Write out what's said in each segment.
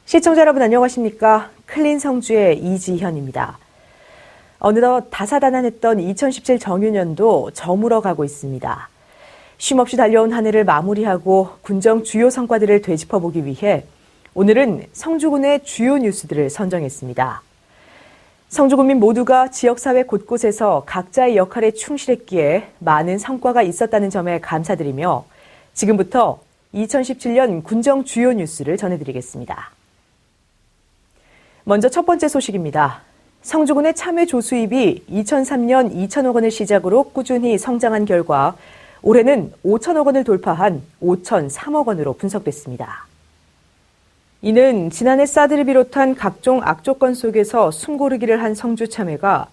시청자 여러분 안녕하십니까? 클린 성주의 이지현입니다. 어느덧 다사다난했던 2017 정유년도 저물어 가고 있습니다. 쉼없이 달려온 한 해를 마무리하고 군정 주요 성과들을 되짚어보기 위해 오늘은 성주군의 주요 뉴스들을 선정했습니다. 성주군민 모두가 지역사회 곳곳에서 각자의 역할에 충실했기에 많은 성과가 있었다는 점에 감사드리며 지금부터 2017년 군정 주요 뉴스를 전해드리겠습니다. 먼저 첫 번째 소식입니다. 성주군의 참외 조수입이 2003년 2천억 원을 시작으로 꾸준히 성장한 결과 올해는 5천억 원을 돌파한 5,003억 원으로 분석됐습니다. 이는 지난해 사드를 비롯한 각종 악조건 속에서 숨고르기를 한 성주 참외가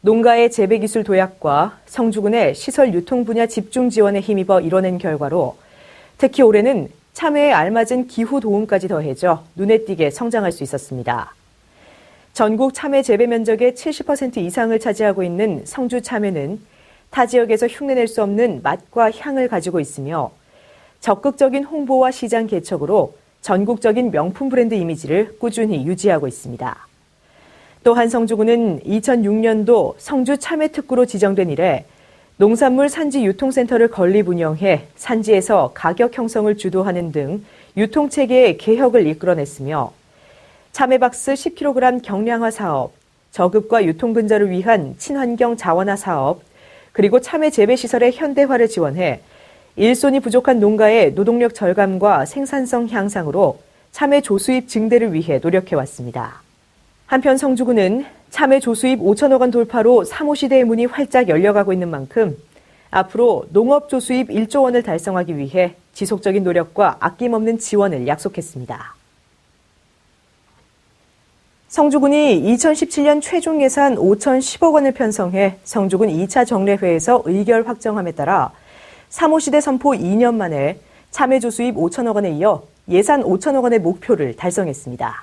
농가의 재배기술 도약과 성주군의 시설 유통 분야 집중 지원에 힘입어 이뤄낸 결과로 특히 올해는 참외에 알맞은 기후 도움까지 더해져 눈에 띄게 성장할 수 있었습니다. 전국 참외 재배 면적의 70% 이상을 차지하고 있는 성주 참외는 타 지역에서 흉내낼 수 없는 맛과 향을 가지고 있으며 적극적인 홍보와 시장 개척으로 전국적인 명품 브랜드 이미지를 꾸준히 유지하고 있습니다. 또한 성주군은 2006년도 성주 참외 특구로 지정된 이래 농산물 산지 유통센터를 건립 운영해 산지에서 가격 형성을 주도하는 등 유통체계의 개혁을 이끌어냈으며 참외박스 10kg 경량화 사업, 저급과 유통분자를 위한 친환경 자원화 사업, 그리고 참외 재배시설의 현대화를 지원해 일손이 부족한 농가의 노동력 절감과 생산성 향상으로 참외 조수입 증대를 위해 노력해왔습니다. 한편 성주군은 참외 조수입 5천억 원 돌파로 사모시대의 문이 활짝 열려가고 있는 만큼 앞으로 농업 조수입 1조 원을 달성하기 위해 지속적인 노력과 아낌없는 지원을 약속했습니다. 성주군이 2017년 최종 예산 5,010억 원을 편성해 성주군 2차 정례회에서 의결 확정함에 따라 사모시대 선포 2년 만에 참외 조수입 5천억 원에 이어 예산 5천억 원의 목표를 달성했습니다.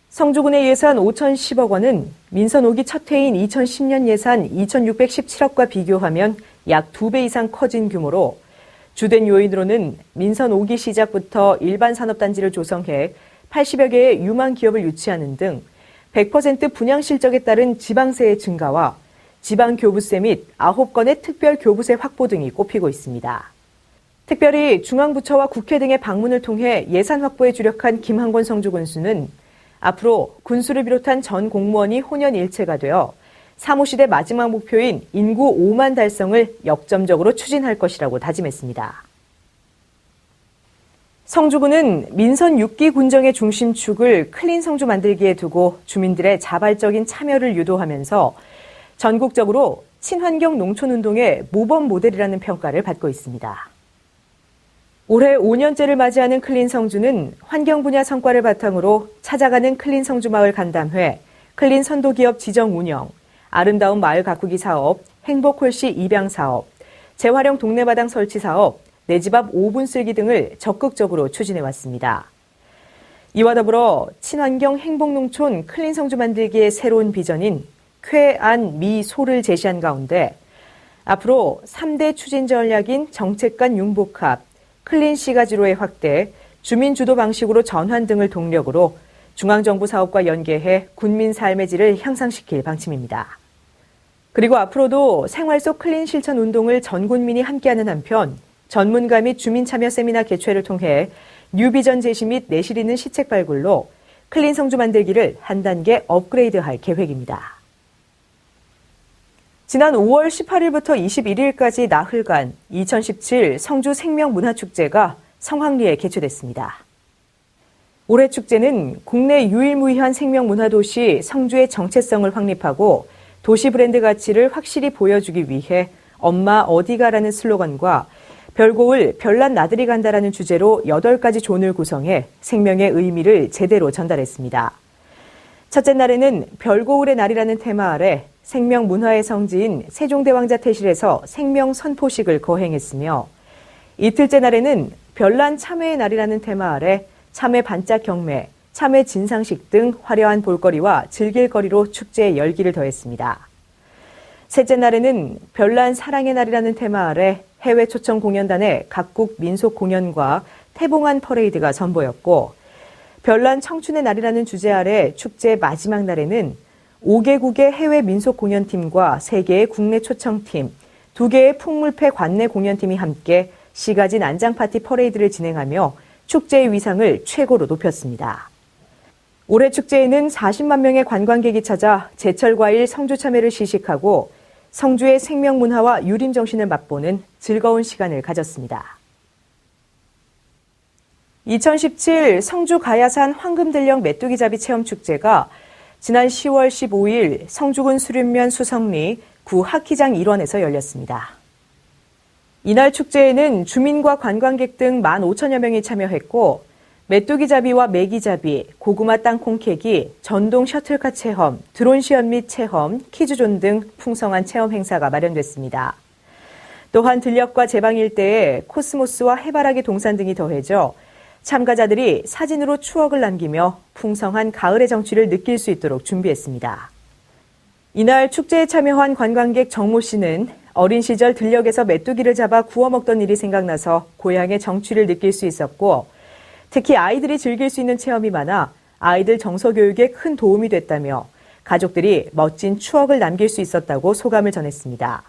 성주군의 예산 5,010억 원은 민선 5기 첫 해인 2010년 예산 2,617억과 비교하면 약 2배 이상 커진 규모로 주된 요인으로는 민선 5기 시작부터 일반 산업단지를 조성해 80여 개의 유망 기업을 유치하는 등 100% 분양 실적에 따른 지방세의 증가와 지방교부세 및 9건의 특별교부세 확보 등이 꼽히고 있습니다. 특별히 중앙부처와 국회 등의 방문을 통해 예산 확보에 주력한 김한권 성주군수는 앞으로 군수를 비롯한 전 공무원이 혼연일체가 되어 사모시대 마지막 목표인 인구 5만 달성을 역점적으로 추진할 것이라고 다짐했습니다. 성주군은 민선 6기 군정의 중심축을 클린 성주 만들기에 두고 주민들의 자발적인 참여를 유도하면서 전국적으로 친환경 농촌운동의 모범 모델이라는 평가를 받고 있습니다. 올해 5년째를 맞이하는 클린 성주는 환경 분야 성과를 바탕으로 찾아가는 클린 성주 마을 간담회, 클린 선도기업 지정 운영, 아름다운 마을 가꾸기 사업, 행복홀씨 입양 사업, 재활용 동네마당 설치 사업, 내 집 앞 5분 쓸기 등을 적극적으로 추진해왔습니다. 이와 더불어 친환경 행복농촌 클린 성주 만들기의 새로운 비전인 쾌, 안, 미, 소를 제시한 가운데 앞으로 3대 추진 전략인 정책 간 융복합, 클린 시가지로의 확대, 주민 주도 방식으로 전환 등을 동력으로 중앙정부 사업과 연계해 군민 삶의 질을 향상시킬 방침입니다. 그리고 앞으로도 생활 속 클린 실천 운동을 전 국민이 함께하는 한편 전문가 및 주민 참여 세미나 개최를 통해 뉴비전 제시 및 내실 있는 시책 발굴로 클린 성주 만들기를 한 단계 업그레이드할 계획입니다. 지난 5월 18일부터 21일까지 나흘간 2017 성주 생명문화축제가 성황리에 개최됐습니다. 올해 축제는 국내 유일무이한 생명문화도시 성주의 정체성을 확립하고 도시 브랜드 가치를 확실히 보여주기 위해 엄마 어디가라는 슬로건과 별고을 별난 나들이 간다라는 주제로 8가지 존을 구성해 생명의 의미를 제대로 전달했습니다. 첫째 날에는 별고을의 날이라는 테마 아래 생명 문화의 성지인 세종대왕자 태실에서 생명 선포식을 거행했으며 이틀째 날에는 별난 참외의 날이라는 테마 아래 참외 반짝 경매, 참외 진상식 등 화려한 볼거리와 즐길 거리로 축제의 열기를 더했습니다. 셋째 날에는 별난 사랑의 날이라는 테마 아래 해외 초청 공연단의 각국 민속 공연과 태봉안 퍼레이드가 선보였고 별난 청춘의 날이라는 주제 아래 축제 마지막 날에는 5개국의 해외 민속 공연팀과 3개의 국내 초청팀, 2개의 풍물패 관내 공연팀이 함께 시가지 난장 파티 퍼레이드를 진행하며 축제의 위상을 최고로 높였습니다. 올해 축제에는 40만 명의 관광객이 찾아 제철 과일 성주 참외를 시식하고 성주의 생명 문화와 유림 정신을 맛보는 즐거운 시간을 가졌습니다. 2017 성주 가야산 황금들녘 메뚜기잡이 체험축제가 지난 10월 15일 성주군 수륜면 수성리 구 하키장 일원에서 열렸습니다. 이날 축제에는 주민과 관광객 등 15,000여 명이 참여했고 메뚜기잡이와 메기잡이, 고구마 땅콩 캐기, 전동 셔틀카 체험, 드론 시연 및 체험, 퀴즈존 등 풍성한 체험 행사가 마련됐습니다. 또한 들녘과 제방 일대에 코스모스와 해바라기 동산 등이 더해져 참가자들이 사진으로 추억을 남기며 풍성한 가을의 정취를 느낄 수 있도록 준비했습니다. 이날 축제에 참여한 관광객 정모 씨는 어린 시절 들녘에서 메뚜기를 잡아 구워 먹던 일이 생각나서 고향의 정취를 느낄 수 있었고 특히 아이들이 즐길 수 있는 체험이 많아 아이들 정서 교육에 큰 도움이 됐다며 가족들이 멋진 추억을 남길 수 있었다고 소감을 전했습니다.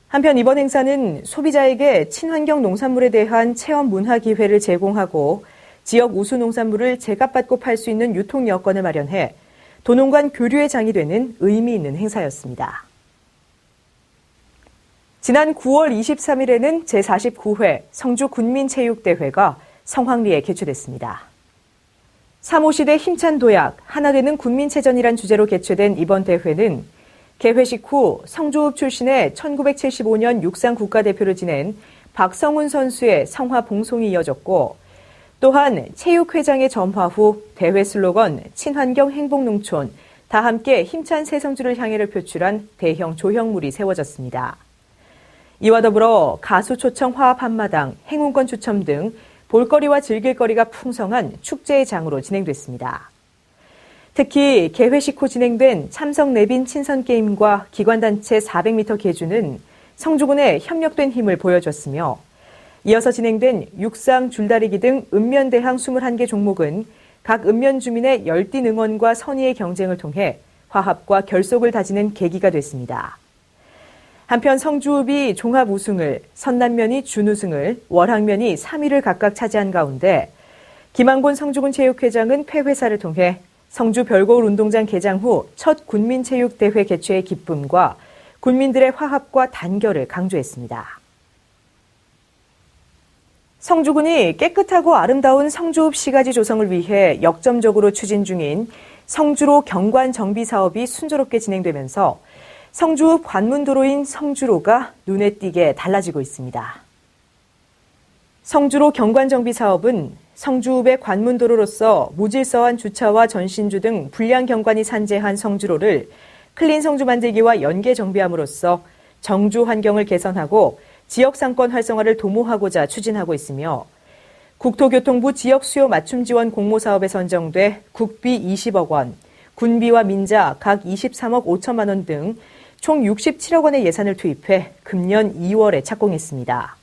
한편 이번 행사는 소비자에게 친환경 농산물에 대한 체험 문화 기회를 제공하고 지역 우수 농산물을 제값받고 팔 수 있는 유통 여건을 마련해 도농 간 교류의 장이 되는 의미 있는 행사였습니다. 지난 9월 23일에는 제49회 성주군민체육대회가 성황리에 개최됐습니다. 3.5시대 힘찬 도약, 하나되는 군민체전이란 주제로 개최된 이번 대회는 개회식 후 성주읍 출신의 1975년 육상 국가대표를 지낸 박성훈 선수의 성화 봉송이 이어졌고 또한 체육회장의 점화 후 대회 슬로건 친환경 행복농촌, 다 함께 힘찬 새성주를 향해를 표출한 대형 조형물이 세워졌습니다. 이와 더불어 가수 초청 화합 한마당, 행운권 추첨 등 볼거리와 즐길거리가 풍성한 축제의 장으로 진행됐습니다. 특히 개회식 후 진행된 참석 내빈 친선게임과 기관단체 400m 계주는 성주군의 협력된 힘을 보여줬으며 이어서 진행된 육상, 줄다리기 등 읍면대항 21개 종목은 각 읍면 주민의 열띤 응원과 선의의 경쟁을 통해 화합과 결속을 다지는 계기가 됐습니다. 한편 성주읍이 종합 우승을, 선남면이 준우승을, 월항면이 3위를 각각 차지한 가운데 김한곤 성주군 체육회장은 폐회사를 통해 성주 별거울 운동장 개장 후 첫 군민체육대회 개최의 기쁨과 군민들의 화합과 단결을 강조했습니다. 성주군이 깨끗하고 아름다운 성주읍 시가지 조성을 위해 역점적으로 추진 중인 성주로 경관 정비 사업이 순조롭게 진행되면서 성주읍 관문도로인 성주로가 눈에 띄게 달라지고 있습니다. 성주로 경관정비 사업은 성주읍의 관문도로로서 무질서한 주차와 전신주 등 불량 경관이 산재한 성주로를 클린 성주 만들기와 연계 정비함으로써 정주 환경을 개선하고 지역 상권 활성화를 도모하고자 추진하고 있으며 국토교통부 지역 수요 맞춤 지원 공모 사업에 선정돼 국비 20억 원, 군비와 민자 각 23억 5천만 원 등 총 67억 원의 예산을 투입해 금년 2월에 착공했습니다.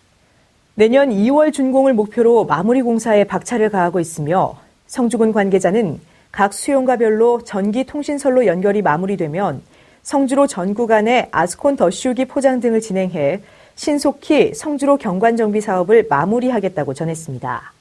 내년 2월 준공을 목표로 마무리 공사에 박차를 가하고 있으며 성주군 관계자는 각 수용가별로 전기 통신선로 연결이 마무리되면 성주로 전 구간에 아스콘 더 씌우기 포장 등을 진행해 신속히 성주로 경관정비 사업을 마무리하겠다고 전했습니다.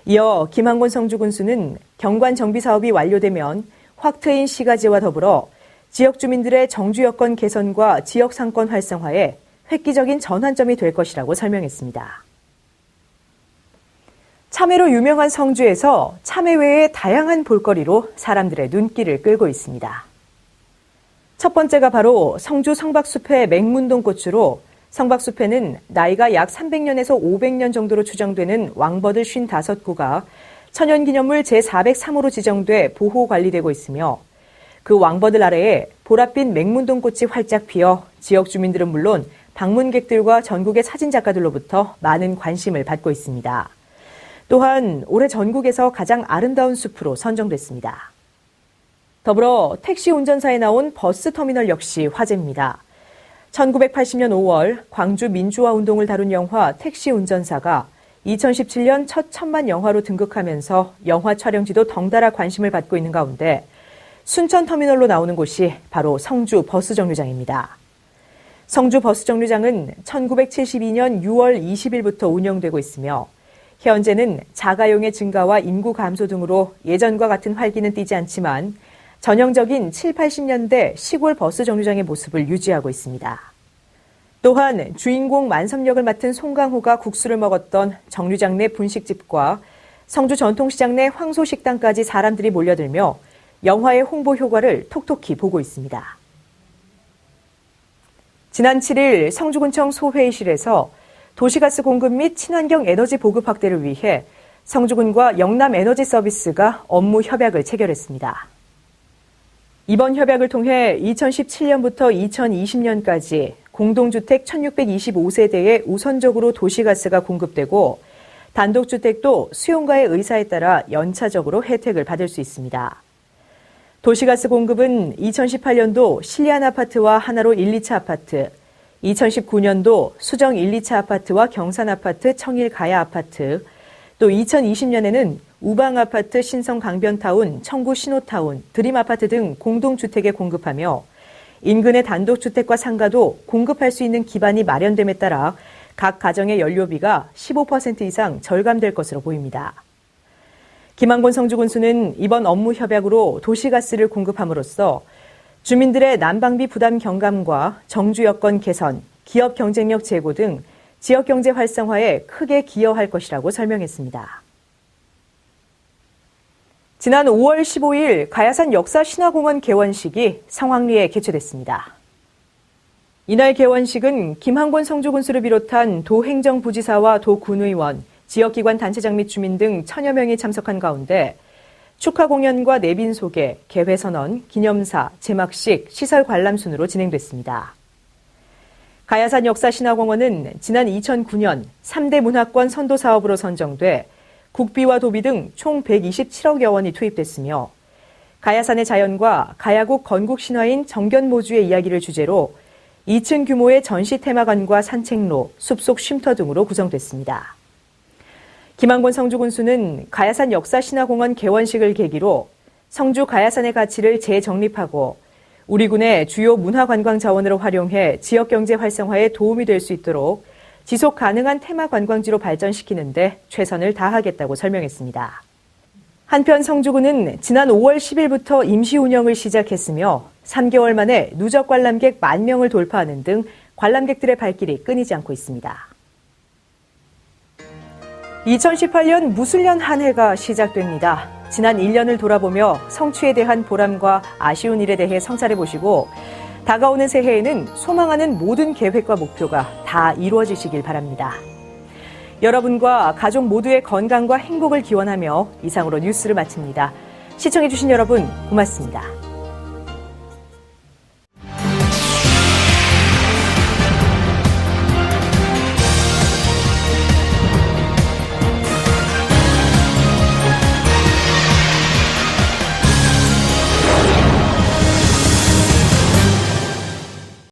이어 김한곤 성주군수는 경관정비 사업이 완료되면 확 트인 시가지와 더불어 지역 주민들의 정주 여건 개선과 지역 상권 활성화에 획기적인 전환점이 될 것이라고 설명했습니다. 참외로 유명한 성주에서 참외 외의 다양한 볼거리로 사람들의 눈길을 끌고 있습니다. 첫 번째가 바로 성주 성박숲의 맹문동 꽃으로 성박숲에는 나이가 약 300년에서 500년 정도로 추정되는 왕버들 55구가 천연기념물 제403호로 지정돼 보호관리되고 있으며 그 왕버들 아래에 보랏빛 맹문동꽃이 활짝 피어 지역 주민들은 물론 방문객들과 전국의 사진작가들로부터 많은 관심을 받고 있습니다. 또한 올해 전국에서 가장 아름다운 숲으로 선정됐습니다. 더불어 택시 운전사에 나온 버스터미널 역시 화제입니다. 1980년 5월 광주 민주화 운동을 다룬 영화 택시 운전사가 2017년 첫 천만 영화로 등극하면서 영화 촬영지도 덩달아 관심을 받고 있는 가운데 순천터미널로 나오는 곳이 바로 성주 버스정류장입니다. 성주 버스정류장은 1972년 6월 20일부터 운영되고 있으며 현재는 자가용의 증가와 인구 감소 등으로 예전과 같은 활기는 띠지 않지만 전형적인 7, 80년대 시골 버스 정류장의 모습을 유지하고 있습니다. 또한 주인공 만섭역을 맡은 송강호가 국수를 먹었던 정류장 내 분식집과 성주 전통시장 내 황소식당까지 사람들이 몰려들며 영화의 홍보 효과를 톡톡히 보고 있습니다. 지난 7일 성주군청 소회의실에서 도시가스 공급 및 친환경 에너지 보급 확대를 위해 성주군과 영남에너지서비스가 업무 협약을 체결했습니다. 이번 협약을 통해 2017년부터 2020년까지 공동주택 1625세대에 우선적으로 도시가스가 공급되고 단독주택도 수용가의 의사에 따라 연차적으로 혜택을 받을 수 있습니다. 도시가스 공급은 2018년도 신리안 아파트와 하나로 1, 2차 아파트, 2019년도 수정 1, 2차 아파트와 경산 아파트, 청일 가야 아파트, 또 2020년에는 우방 아파트, 신성 강변타운, 청구 신호타운, 드림 아파트 등 공동주택에 공급하며 인근의 단독주택과 상가도 공급할 수 있는 기반이 마련됨에 따라 각 가정의 연료비가 15% 이상 절감될 것으로 보입니다. 김한곤 성주군수는 이번 업무 협약으로 도시가스를 공급함으로써 주민들의 난방비 부담 경감과 정주 여건 개선, 기업 경쟁력 제고 등 지역 경제 활성화에 크게 기여할 것이라고 설명했습니다. 지난 5월 15일 가야산 역사신화공원 개원식이 성황리에 개최됐습니다. 이날 개원식은 김한곤 성주군수를 비롯한 도행정부지사와 도군의원, 지역기관 단체장 및 주민 등 천여 명이 참석한 가운데 축하 공연과 내빈 소개, 개회선언, 기념사, 제막식, 시설 관람 순으로 진행됐습니다. 가야산 역사신화공원은 지난 2009년 3대 문화권 선도 사업으로 선정돼 국비와 도비 등 총 127억여 원이 투입됐으며 가야산의 자연과 가야국 건국 신화인 정견모주의 이야기를 주제로 2층 규모의 전시 테마관과 산책로, 숲속 쉼터 등으로 구성됐습니다. 김한곤 성주군수는 가야산 역사신화공원 개원식을 계기로 성주 가야산의 가치를 재정립하고 우리 군의 주요 문화관광 자원으로 활용해 지역경제 활성화에 도움이 될 수 있도록 지속 가능한 테마 관광지로 발전시키는 데 최선을 다하겠다고 설명했습니다. 한편 성주군은 지난 5월 10일부터 임시 운영을 시작했으며 3개월 만에 누적 관람객 10,000명을 돌파하는 등 관람객들의 발길이 끊이지 않고 있습니다. 2018년 무술년 한 해가 시작됩니다. 지난 1년을 돌아보며 성취에 대한 보람과 아쉬운 일에 대해 성찰해 보시고 다가오는 새해에는 소망하는 모든 계획과 목표가 다 이루어지시길 바랍니다. 여러분과 가족 모두의 건강과 행복을 기원하며 이상으로 뉴스를 마칩니다. 시청해주신 여러분 고맙습니다.